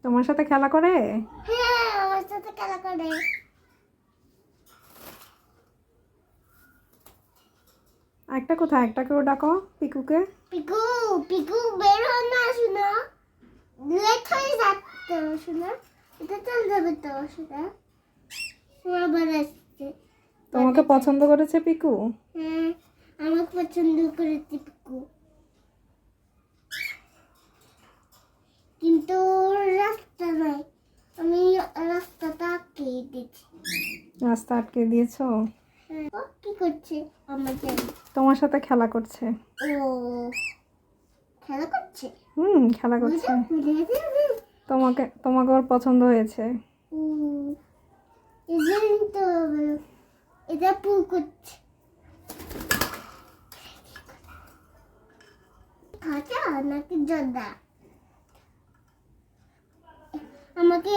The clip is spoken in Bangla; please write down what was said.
তোমার সাথে খেলা করে? হ্যাঁ, আমার সাথে খেলা করে। একটা কোথায়, একটাকেও ডাকো, পিকুকে। পিকু, পিকু বের হও না শোনা, লেট হয়ে যাচ্ছে শোনা, এটা চল যাবে তো শোনা, ওরা আবার আসছে। তোমাকে পছন্দ করেছে পিকু? হ্যাঁ, আমাকে পছন্দ করেছে পিকু, কিন্তু রাস্তা নাই, আমি রাস্তাটা আটকে দিয়েছি। রাস্তা আটকে দিয়েছো? ও কি করছে আমাকে? তোমার সাথে খেলা করছে। ও খেলা করছে। খেলা করছে। বুঝে গেছে। তোমাকে ওর পছন্দ হয়েছে। এজন্য তো এটা পু করছে। খাঁচা নাকি জর্দা? আমাকে